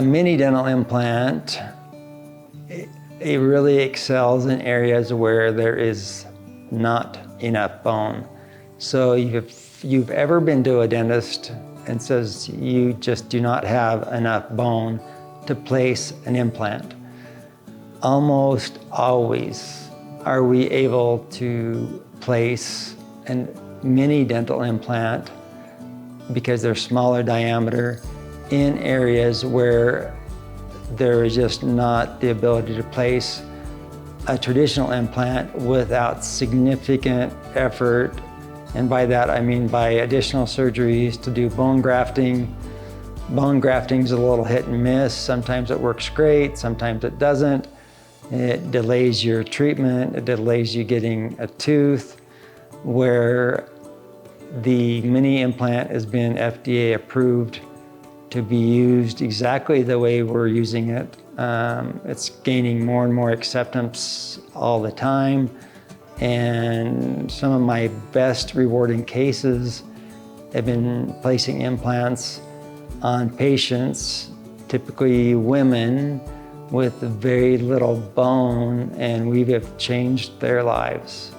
mini dental implant, it really excels in areas where there is not enough bone. So if you've ever been to a dentist and says you just do not have enough bone to place an implant, almost always are we able to place a mini dental implant, because they're smaller diameter, in areas where there is just not the ability to place a traditional implant without significant effort. And by that I mean by additional surgeries to do bone grafting. Bone grafting is a little hit and miss. Sometimes it works great, sometimes it doesn't. It delays your treatment, it delays you getting a tooth. Where the mini implant has been FDA approved to be used exactly the way we're using it. It's gaining more and more acceptance all the time. And some of my best rewarding cases have been placing implants on patients, typically women with very little bone, and we have changed their lives.